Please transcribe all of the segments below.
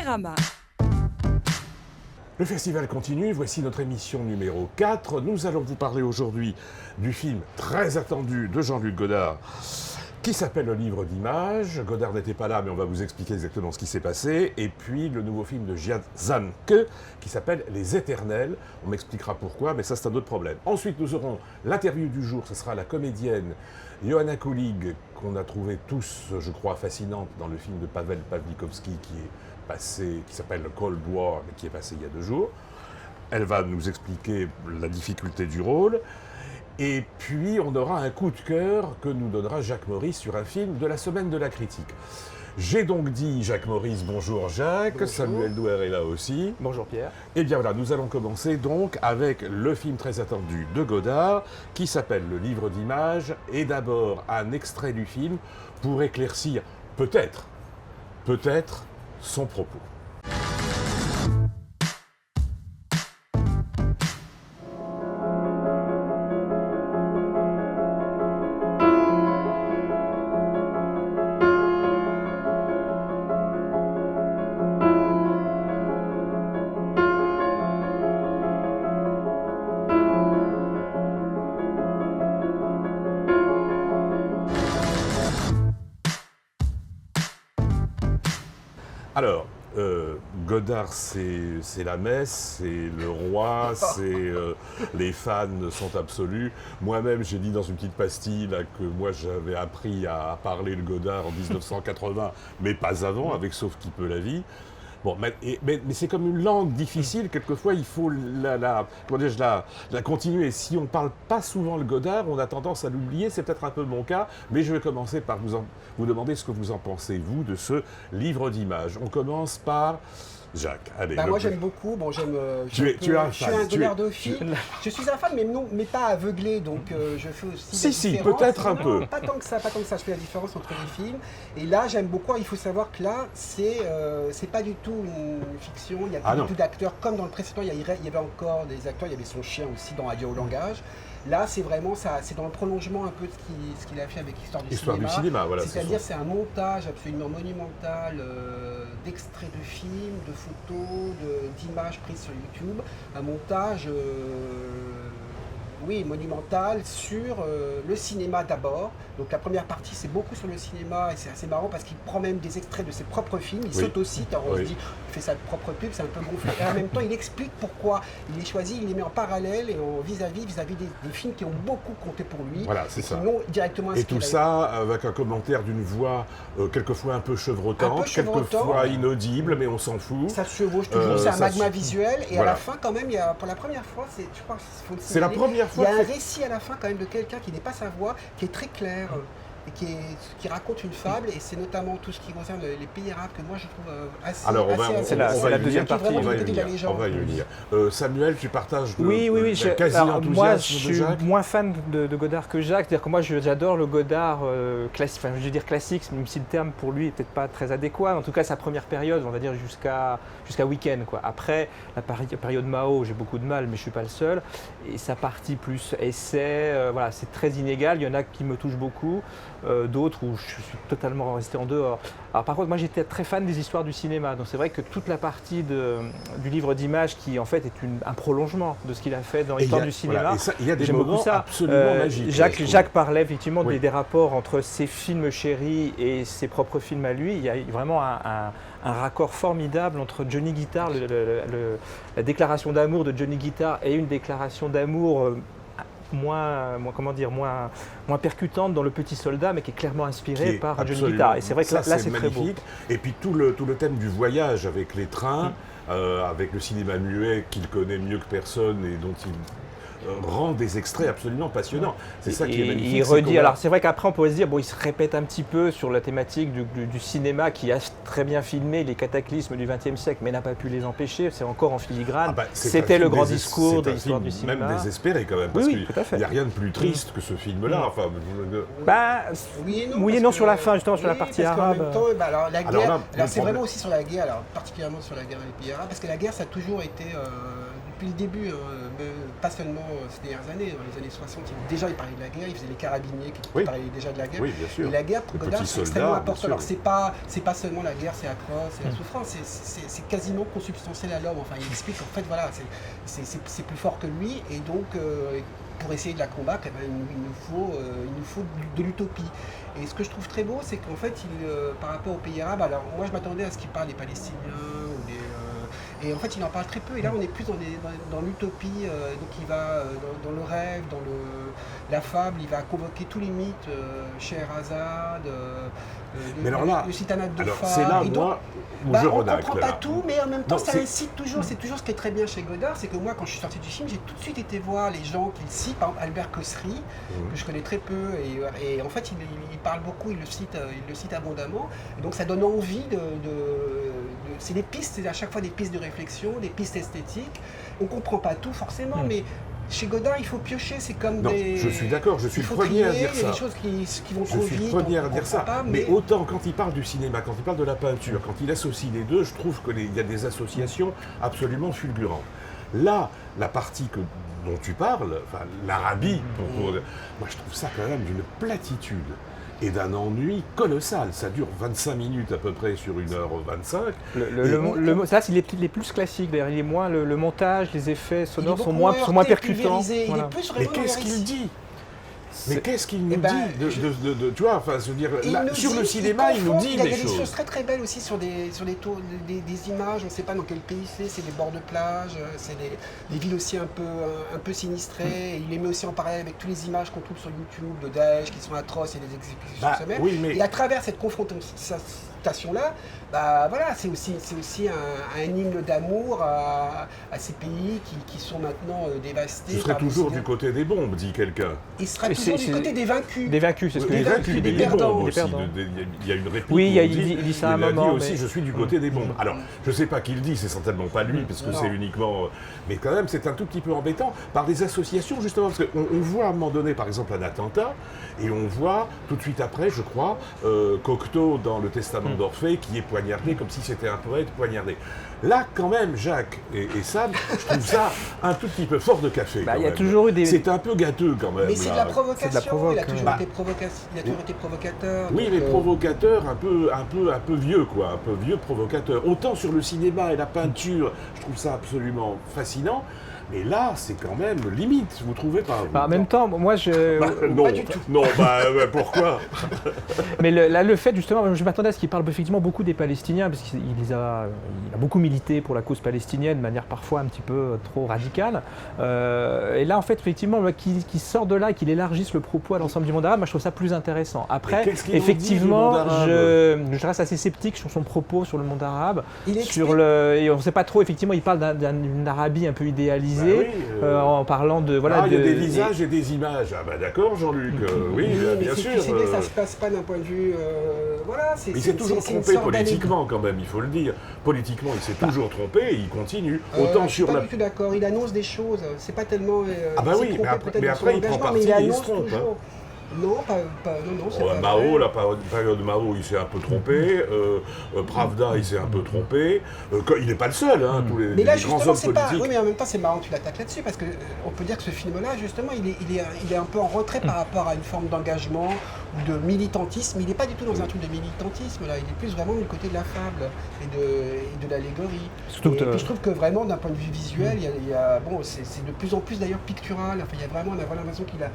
Télérama. Le festival continue, voici notre émission numéro 4. Nous allons vous parler aujourd'hui du film très attendu de Jean-Luc Godard qui s'appelle Le Livre d'Images. Godard n'était pas là, mais on va vous expliquer exactement ce qui s'est passé. Et puis le nouveau film de Jian Zanke qui s'appelle Les Éternels. On m'expliquera pourquoi, mais ça c'est un autre problème. Ensuite, nous aurons l'interview du jour. Ce sera la comédienne Johanna Kulig, qu'on a trouvé tous, je crois, fascinante dans le film de Pavel Pawlikowski qui s'appelle Cold War, mais qui est passé il y a 2 jours. Elle va nous expliquer la difficulté du rôle. Et puis, on aura un coup de cœur que nous donnera Jacques Maurice sur un film de la semaine de la critique. J'ai donc dit Jacques Maurice, bonjour Jacques, bonjour. Samuel Douer est là aussi. Bonjour Pierre. Et bien voilà, nous allons commencer donc avec le film très attendu de Godard, qui s'appelle Le Livre d'Images, et d'abord un extrait du film pour éclaircir peut-être, son propos. Alors, Godard, c'est la messe, c'est le roi, les fans sont absolus. Moi-même, j'ai dit dans une petite pastille là, que moi, j'avais appris à parler le Godard en 1980, mais pas avant, avec Sauf qui peut la vie. Bon, mais c'est comme une langue difficile, quelquefois il faut la continuer. Si on ne parle pas souvent le Godard, on a tendance à l'oublier, c'est peut-être un peu mon cas, mais je vais commencer par vous demander ce que vous en pensez, vous, de ce livre d'images. On commence par Jacques. Allez, moi j'aime beaucoup, tu es un fan. Je suis un Godardophile. Je suis un fan, mais pas aveuglé, donc je fais aussi Si, peut-être un peu. Pas tant que ça, je fais la différence entre les films. Et là, j'aime beaucoup, il faut savoir que là, c'est pas du tout une fiction, il y a pas du tout d'acteurs, comme dans le précédent, il y avait encore des acteurs, il y avait son chien aussi dans Adieu au langage. Là, c'est vraiment ça, c'est dans le prolongement un peu de ce qu'il a fait avec Histoire du cinéma. Voilà, c'est-à-dire c'est un montage absolument monumental d'extraits de films, de photos, d'images prises sur YouTube. Un montage monumental sur le cinéma d'abord. Donc la première partie, c'est beaucoup sur le cinéma et c'est assez marrant parce qu'il prend même des extraits de ses propres films. Il s'autocite, alors on se dit, il fait sa propre pub, c'est un peu gonflé. Et en même temps, il explique pourquoi il les choisit, il les met en parallèle et en vis-à-vis des films qui ont beaucoup compté pour lui. Voilà, c'est ça. Non directement et tout ça avec un commentaire d'une voix quelquefois un peu chevrotante, quelquefois inaudible, mais on s'en fout. Ça se chevauche toujours, c'est un magma visuel. Et à la fin, quand même, pour la première fois, c'est la première fois. Il y a un récit à la fin quand même de quelqu'un qui n'est pas sa voix, qui est très clair et qui raconte une fable, et c'est notamment tout ce qui concerne les pays arabes que moi je trouve assez. Alors c'est la deuxième partie, on va y venir. Samuel, tu partages quasi-enthousiasme moi, de je suis Jacques. moins fan de Godard que Jacques. C'est-à-dire que moi, j'adore le Godard classique, enfin, je veux dire classique, même si le terme pour lui est peut-être pas très adéquat. En tout cas, sa première période, on va dire jusqu'à Week-end, quoi. Après, la période Mao, j'ai beaucoup de mal, mais je suis pas le seul. Et sa partie plus essai, voilà, c'est très inégal. Il y en a qui me touchent beaucoup. D'autres où je suis totalement resté en dehors. Alors par contre, moi j'étais très fan des histoires du cinéma, donc c'est vrai que toute la partie du livre d'images qui en fait est un prolongement de ce qu'il a fait dans l'histoire du cinéma. Voilà, et ça, il y a des moments absolument magiques. Jacques parlait effectivement des rapports entre ses films chéris et ses propres films à lui. Il y a vraiment un raccord formidable entre Johnny Guitar, la déclaration d'amour de Johnny Guitar, et une déclaration d'amour moins percutante dans Le Petit Soldat, mais qui est clairement inspirée par Johnny Guitar. Et c'est vrai que là c'est très beau. Et puis tout le thème du voyage avec les trains, avec le cinéma muet qu'il connaît mieux que personne et dont il rend des extraits absolument passionnants. C'est ça qui est magnifique. Il redit, alors c'est vrai qu'après on pourrait se dire, bon, il se répète un petit peu sur la thématique du cinéma qui a très bien filmé les cataclysmes du XXe siècle, mais n'a pas pu les empêcher, c'est encore en filigrane. C'était le grand discours de l'histoire du cinéma. Même désespéré quand même, parce qu'il n'y a rien de plus triste que ce film-là. Enfin, oui et non sur la fin, justement, sur la partie arabe. Alors la guerre, c'est vraiment aussi sur la guerre, alors particulièrement sur la guerre dans les pays arabes, parce que la guerre, ça a toujours été depuis le début, mais pas seulement ces dernières années, dans les années 60, il parlait de la guerre, il faisait les carabiniers qui parlaient déjà de la guerre. Oui, bien sûr. Et la guerre, pour Godard, c'est extrêmement important. Alors c'est pas seulement la guerre, c'est atroce, c'est la souffrance, c'est quasiment consubstantiel à l'homme. Enfin, il explique qu'en fait, voilà, c'est plus fort que lui, et donc pour essayer de la combattre, eh ben, il nous faut de l'utopie. Et ce que je trouve très beau, c'est qu'en fait, par rapport aux pays arabes, alors moi je m'attendais à ce qu'il parle des Palestiniens, et en fait il en parle très peu. Et là on est plus dans l'utopie, donc il va dans le rêve, dans la fable, il va convoquer tous les mythes, Scheherazade, le Sultanat de Fars. C'est là, moi, où je redacle. On comprend pas tout, mais en même temps, ça c'est incite toujours. C'est toujours ce qui est très bien chez Godard, c'est que moi, quand je suis sorti du film, j'ai tout de suite été voir les gens qu'il cite, par exemple Albert Cossery, que je connais très peu, et en fait, il parle beaucoup, il le cite abondamment. Et donc, ça donne envie c'est des pistes, c'est à chaque fois des pistes de réflexion, des pistes esthétiques. On comprend pas tout forcément, mais chez Godard, il faut piocher, c'est comme des... Je suis d'accord, je suis le premier à dire ça. Il y a des choses qui vont trop vite. Je suis le premier à dire ça. Mais autant quand il parle du cinéma, quand il parle de la peinture, quand il associe les deux, je trouve qu'il y a des associations absolument fulgurantes. Là, la partie dont tu parles, enfin, l'Arabie, moi je trouve ça quand même d'une platitude et d'un ennui colossal. Ça dure 25 minutes à peu près sur 1h25. Ça, c'est les plus classiques. D'ailleurs, il est moins le montage, les effets sonores sont moins percutants. Il est plus mais qu'est-ce qu'il dit ? Mais qu'est-ce qu'il nous dit tu vois, enfin, je veux dire, sur le cinéma, il nous dit des choses. Il y a des choses très très belles aussi sur des images, on ne sait pas dans quel pays c'est des bords de plage, c'est des villes aussi un peu sinistrées. Et il les met aussi en parallèle avec toutes les images qu'on trouve sur YouTube de Daesh qui sont atroces et des exécutions sommaires. Et à travers cette confrontation-là, voilà, c'est aussi un hymne d'amour à ces pays qui sont maintenant dévastés. Ce serait toujours du côté des bombes, dit quelqu'un. Il sera toujours du côté des vaincus. Des vaincus, c'est ce que des vaincus, des perdants aussi. Il y a une réplique. Oui, il dit ça à un moment. Il a dit aussi, je suis du côté des bombes. Alors, je ne sais pas qui le dit, c'est certainement pas lui, parce que c'est uniquement... Mais quand même, c'est un tout petit peu embêtant, par des associations, justement, parce qu'on voit à un moment donné, par exemple, un attentat, et on voit tout de suite après, je crois, Cocteau dans le Testament d'Orphée, qui est poignardé comme si c'était un poète poignardé. Là, quand même, Jacques et Sam, je trouve ça un tout petit peu fort de café. Il y a toujours eu des... C'est un peu gâteux quand même. Mais c'est de la provocation. Il a toujours été provocateur. Oui, mais provocateur, un peu vieux, quoi, un peu vieux provocateur. Autant sur le cinéma et la peinture, je trouve ça absolument fascinant. Mais là, c'est quand même limite, vous trouvez pas en même temps, moi je... non, pas du tout. Non, pourquoi? Mais là, le fait, justement, je m'attendais à ce qu'il parle effectivement beaucoup des Palestiniens, parce qu'il a beaucoup milité pour la cause palestinienne de manière parfois un petit peu trop radicale. Et là, en fait, effectivement, qu'il sort de là et qu'il élargisse le propos à l'ensemble du monde arabe, moi je trouve ça plus intéressant. Après, effectivement, je reste assez sceptique sur son propos sur le monde arabe. Et on ne sait pas trop, effectivement, il parle d'une Arabie un peu idéalisée. En parlant de... il y a des visages et des images. Ah d'accord, Jean-Luc, oui, bien sûr. Mais ça ne se passe pas d'un point de vue... Mais il s'est toujours trompé politiquement, quand même, il faut le dire. Politiquement, il s'est toujours trompé et il continue. Autant sur la... Je suis pas du tout d'accord. Il annonce des choses. C'est pas tellement... mais après, il prend parti et il se trompe. Non, c'est pas Mao, la période Mao, il s'est un peu trompé. Pravda, il s'est un peu trompé. Il n'est pas le seul, tous les grands hommes politiques. Oui, mais en même temps, c'est marrant que tu l'attaques là-dessus, parce qu'on peut dire que ce film-là, justement, il est un peu en retrait par rapport à une forme d'engagement ou de militantisme. Il n'est pas du tout dans un truc de militantisme, là. Il est plus vraiment du côté de la fable et de l'allégorie. Et puis je trouve que vraiment, d'un point de vue visuel, c'est de plus en plus d'ailleurs pictural. Enfin, on a vraiment l'impression qu'il a...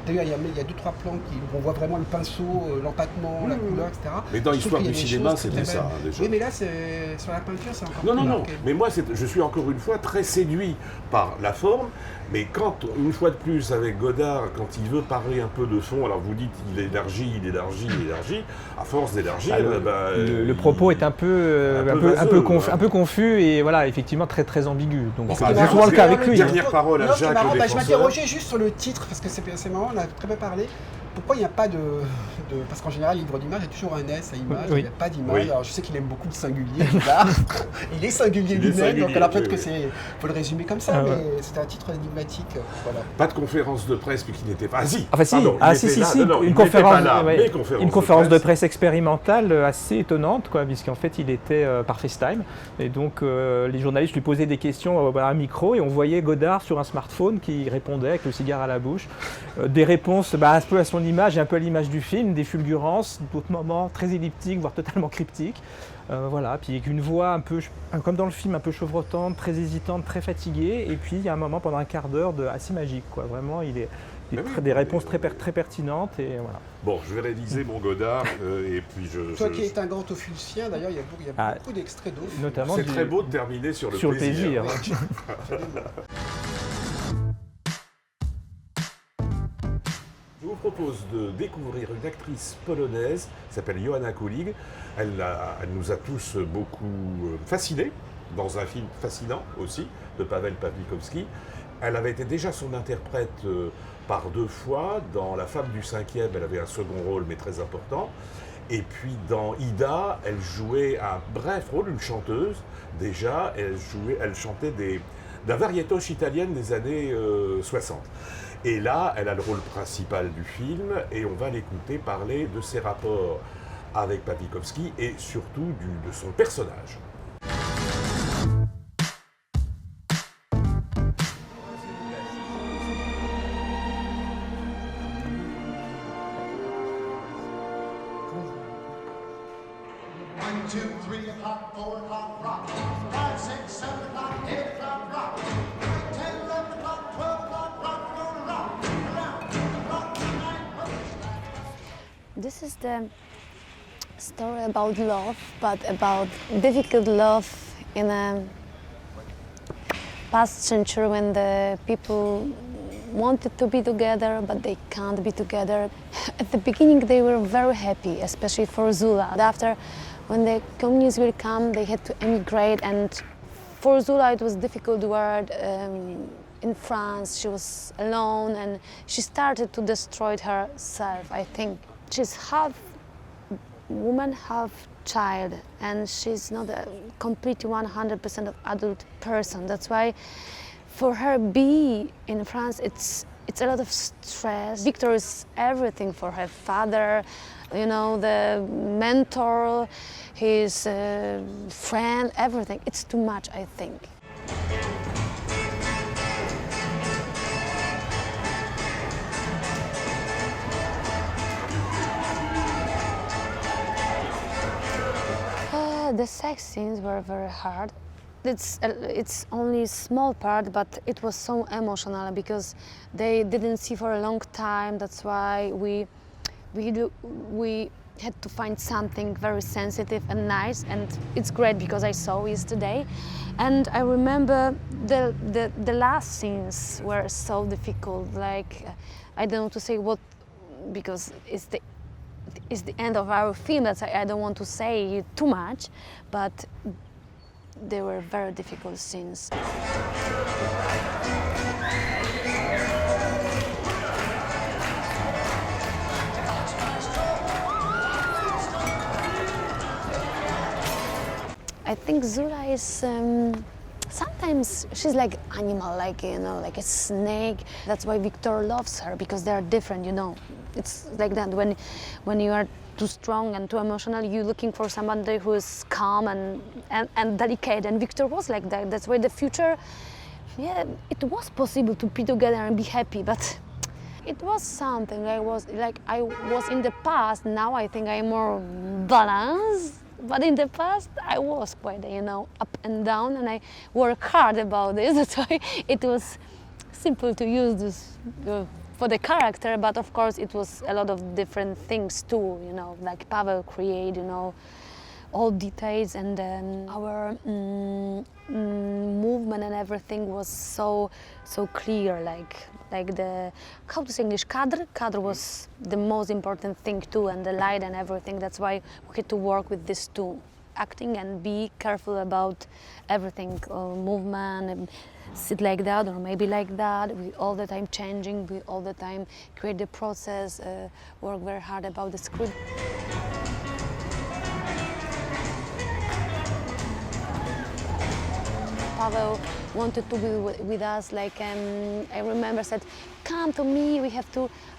D'ailleurs, il y a 2-3 plans où on voit vraiment le pinceau, l'empattement, la couleur, etc. Mais dans l'histoire du cinéma, c'était ça, déjà. Oui, mais là, sur la peinture, c'est encore Non. Mais moi, je suis encore une fois très séduit par la forme. Mais quand, une fois de plus, avec Godard, quand il veut parler un peu de fond, alors vous dites il élargit, à force d'élargir... le propos est un peu confus et voilà, effectivement très très ambigu. Donc c'est souvent le cas avec lui. Dernière parole à Jacques. Je m'interrogeais juste sur le titre, parce que c'est marrant, on a très peu parlé. pourquoi il n'y a pas de... Parce qu'en général, livre d'images, il y a toujours un S à image, Oui. il n'y a pas d'image. Oui. Alors je sais qu'il aime beaucoup le singulier, Godard. Il est singulier lui-même, donc alors peut-être que faut le résumer comme ça, Ah mais ouais. c'est un titre énigmatique. Voilà. Pas de conférence de presse puisqu'il n'était pas... Ah si, Enfin, si, pardon, ah, il si, était si, là. si, Non, non, il une n'était conférence, pas là, ouais, mais une conférence de presse expérimentale assez étonnante, quoi, puisqu'en fait il était par FaceTime, et donc les journalistes lui posaient des questions à un micro, et on voyait Godard sur un smartphone qui répondait avec le cigare à la bouche, des réponses un peu à son image et un peu à l'image du film, des fulgurances, d'autres moments très elliptiques, voire totalement cryptiques. Voilà, puis avec une voix un peu, comme dans le film, un peu chevrotante, très hésitante, très fatiguée, et puis il y a un moment pendant un quart d'heure assez magique, quoi. Vraiment, il est des réponses très pertinentes, et voilà. Bon, je vais réaliser mon Godard et puis Toi qui es un grand ophulicien, d'ailleurs, il y a beaucoup d'extraits d'autres. Notamment c'est très beau de terminer sur le plaisir. Je vous propose de découvrir une actrice polonaise qui s'appelle Joanna Kulig. Elle nous a tous beaucoup fascinés dans un film fascinant aussi de Paweł Pawlikowski. Elle avait été déjà son interprète par 2 fois. Dans La femme du 5e, elle avait un second rôle mais très important. Et puis dans Ida, elle jouait un bref rôle, une chanteuse. Déjà, elle chantait d'un variétoche italienne des années 60. Et là, elle a le rôle principal du film et on va l'écouter parler de ses rapports avec Pawlikowski et surtout de son personnage. One, two, 3 o'clock, 4 o'clock, rock. 5, 6, 7 o'clock, 8 o'clock, rock. 10, 11 o'clock, 12 o'clock, rock, roll, rock. Around the clock, tonight. This is the story about love, but about difficult love in a past century when the people wanted to be together, but they can't be together. At the beginning, they were very happy, especially for Zula. After, when the communists will come, they had to emigrate, and for Zula it was a difficult word. In France, she was alone, and she started to destroy herself, I think. She's half woman, half child, and she's not a completely 100% of adult person. That's why for her be in France, it's a lot of stress. Victor is everything for her father, you know, the mentor, his friend, everything. It's too much, I think. The sex scenes were very hard. It's only a small part, but it was so emotional because they didn't see for a long time. That's why we had to find something very sensitive and nice, and it's great because I saw yesterday. And I remember the last scenes were so difficult. Like I don't know to say what, because it's the end of our film. That's I don't want to say too much, but they were very difficult scenes. I think Zula is sometimes she's like animal, like, you know, like a snake. That's why Victor loves her, because they are different, you know. It's like that when you are too strong and too emotional, you're looking for somebody who is calm and delicate, and Victor was like that. That's why the future, yeah, it was possible to be together and be happy, but it was something. I was in the past. Now I think I'm more balanced. But in the past, I was quite, you know, up and down, and I worked hard about this. That's why it was simple to use this for the character. But of course, it was a lot of different things too, you know, like Paweł create, you know, all details, and then our movement and everything was so clear, like the, how to say English, cadre was the most important thing too, and the light and everything. That's why we had to work with this too, acting and be careful about everything, movement, and sit like that or maybe like that. We all the time changing, we all the time create the process, work very hard about the script. Pavel wanted to be with us, like I remember said, come to me,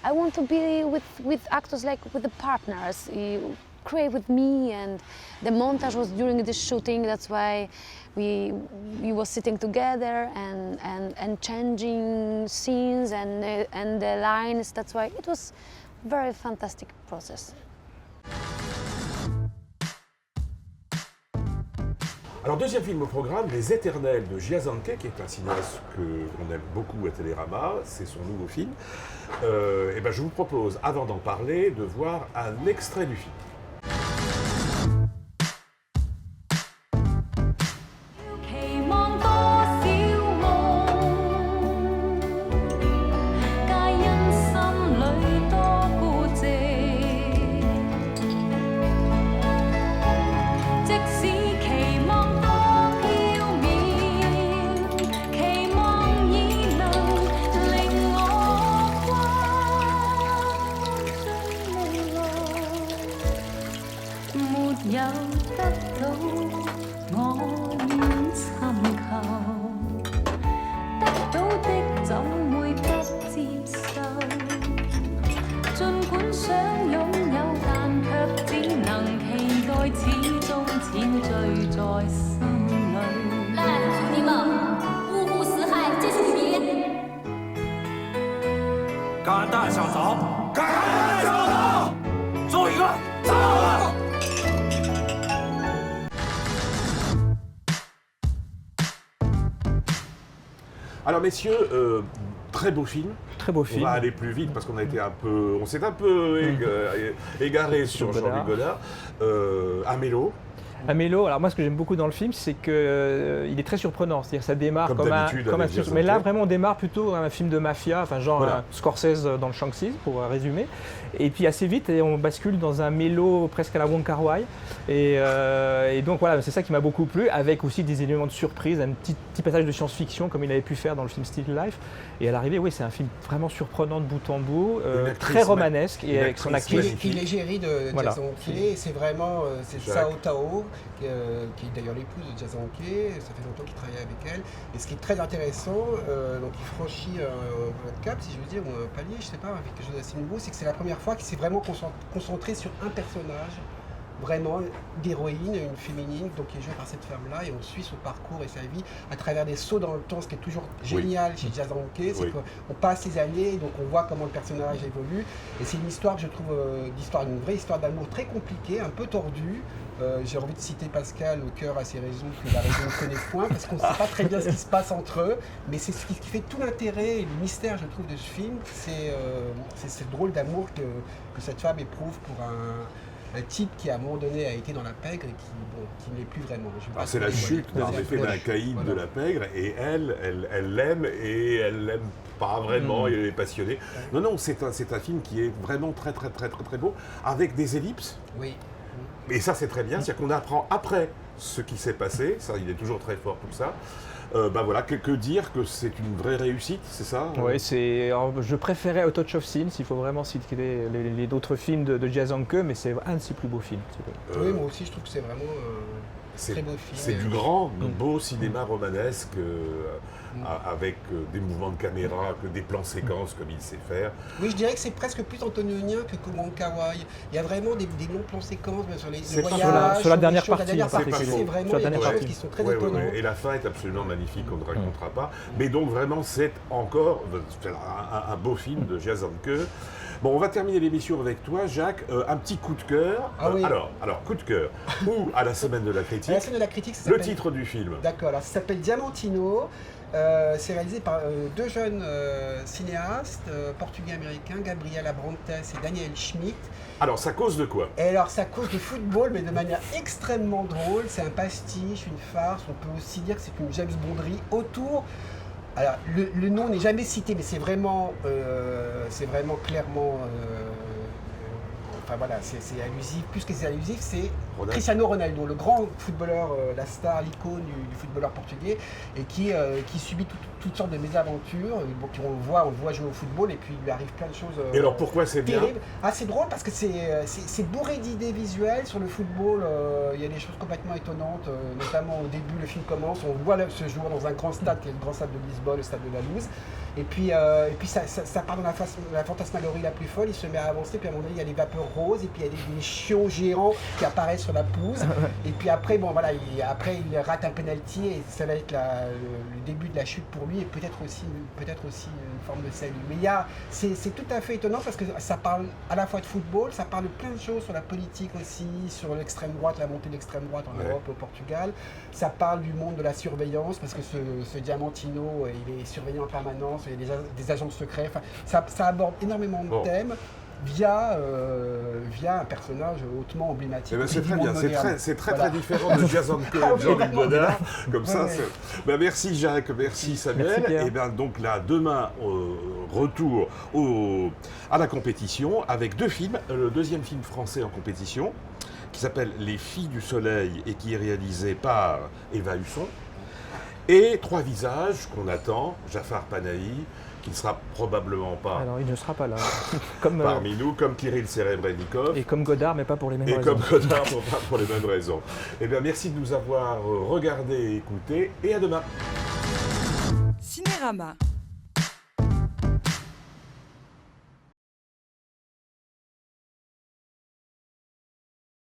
I want to be with actors, like with the partners, you create with me. And the montage was during the shooting, that's why we was sitting together and changing scenes and the lines, that's why it was very fantastic process. Alors, deuxième film au programme, Les Éternels de Jiazanke, qui est un cinéaste qu'on aime beaucoup à Télérama, c'est son nouveau film. Et ben, je vous propose, avant d'en parler, de voir un extrait du film. Alors messieurs, très beau film. Très beau film. On va aller plus vite parce qu'on s'est un peu égaré sur Jean-Luc Godard. Amélo. Amélo, alors moi ce que j'aime beaucoup dans le film, c'est qu'il est très surprenant. C'est-à-dire ça démarre comme un film. Mais là vraiment on démarre plutôt un film de mafia, enfin genre voilà. Scorsese dans le Shanxi pour résumer. Et puis assez vite on bascule dans un mélo presque à la Wong Kar-wai. Et donc voilà, c'est ça qui m'a beaucoup plu, avec aussi des éléments de surprise, un petit passage de science-fiction comme il avait pu faire dans le film Still Life. Et à l'arrivée, oui, c'est un film vraiment surprenent de bout en bout, très romanesque et avec son actrice. Qui est l'égérie de Jiazanke, et c'est vraiment Sao Tao, qui est d'ailleurs l'épouse de Jiazanke, ça fait longtemps qu'il travaille avec elle. Et ce qui est très intéressant, donc il franchit un cap, si je veux dire, ou un palier, je sais pas, avec quelque chose d'assez nouveau, c'est que c'est la première fois qu'il s'est vraiment concentré sur un personnage, vraiment d'héroïne, une féminine, donc qui est jouée par cette femme-là, et on suit son parcours et sa vie à travers des sauts dans le temps. Ce qui est toujours génial chez Jiazanke, c'est qu'on passe les années, donc on voit comment le personnage évolue. Et c'est une histoire que je trouve une vraie histoire d'amour très compliquée, un peu tordue. J'ai envie de citer Pascal, le cœur a ses raisons que la raison ne connaît point, parce qu'on ne sait pas très bien ce qui se passe entre eux, mais c'est ce qui fait tout l'intérêt et le mystère, je trouve, de ce film, c'est ce drôle d'amour que cette femme éprouve pour un type qui à un moment donné a été dans la pègre et qui ne l'est plus vraiment. C'est la chute en effet d'un caïd de la pègre, et elle l'aime et elle l'aime pas vraiment, elle est passionnée. Non, c'est un film qui est vraiment très très très très très beau, avec des ellipses. Oui. Et ça c'est très bien, c'est-à-dire qu'on apprend après ce qui s'est passé, ça il est toujours très fort pour ça. Voilà, que dire que c'est une vraie réussite, c'est ça? Oui, je préférais A Touch of Sin, s'il faut vraiment citer les d'autres films de Jiazanke, mais c'est un de ses plus beaux films. Oui, moi aussi je trouve que c'est vraiment très beau film. C'est du grand, beau cinéma romanesque, avec des mouvements de caméra, des plans séquences comme il sait faire. Oui, je dirais que c'est presque plus antonionien que Wong Kar-wai. Il y a vraiment des longs plans séquences sur les voyages. Sur la dernière partie. C'est vraiment des choses qui sont très étonnantes. Et la fin est absolument magnifique, on ne racontera pas. Mais donc vraiment, c'est encore un beau film de Jiazanke. Bon, on va terminer l'émission avec toi, Jacques. Un petit coup de cœur. Oui. Alors, coup de cœur. Ou à la Semaine de la Critique. À la Semaine de la Critique, le titre du film. D'accord, alors ça s'appelle Diamantino. C'est réalisé par deux jeunes cinéastes portugais-américains, Gabriel Abrantes et Daniel Schmidt. Alors, ça cause de quoi? Et alors, ça cause de football, mais de manière extrêmement drôle. C'est un pastiche, une farce. On peut aussi dire que c'est une James Bonderie autour. Alors, le nom n'est jamais cité, mais c'est vraiment clairement enfin voilà, c'est allusif, plus que c'est allusif, c'est Ronaldo. Cristiano Ronaldo, le grand footballeur, la star, l'icône du footballeur portugais, et qui subit toutes sortes de mésaventures. Bon, on le voit jouer au football, et puis il lui arrive plein de choses Et alors pourquoi c'est bien? terribles. Ah, c'est drôle parce que c'est bourré d'idées visuelles sur le football. Il y a des choses complètement étonnantes, notamment au début, le film commence, on voit ce joueur dans un grand stade, qui est le grand stade de Lisbonne, le stade de la Louse. Et puis ça part dans la fantasmagorie la plus folle, il se met à avancer, puis à un moment donné, il y a des vapeurs roses, et puis il y a des chiots géants qui apparaissent sur la pelouse. Et puis après, bon voilà, il rate un penalty, et ça va être le début de la chute pour lui, et peut-être aussi une forme de salut. Mais c'est tout à fait étonnant, parce que ça parle à la fois de football, ça parle de plein de choses sur la politique aussi, sur l'extrême droite, la montée de l'extrême droite en Europe, au Portugal. Ça parle du monde de la surveillance, parce que ce Diamantino, il est surveillé en permanence, il y a des agents secrets. Enfin, ça aborde énormément de thèmes via un personnage hautement emblématique. Eh ben, c'est du très monde bien, moderne. c'est très Voilà. très différent de Jason Coe et Jean-Luc complètement Godard. Comme ça, Ouais. Ben, merci Jacques, merci Samuel. Merci, Pierre. Et bien donc là, demain, retour à la compétition avec 2 films. Le deuxième film français en compétition, qui s'appelle Les Filles du Soleil et qui est réalisé par Eva Husson. Et 3 visages qu'on attend, Jafar Panahi, qui ne sera probablement pas Alors, il ne sera pas là. Comme, parmi nous, comme Kirill Serebrennikov. et comme Godard, mais pas pour les mêmes Et raisons. comme Godard, pour les mêmes raisons. Eh bien, merci de nous avoir regardés et écoutés, et à demain. Cinérama.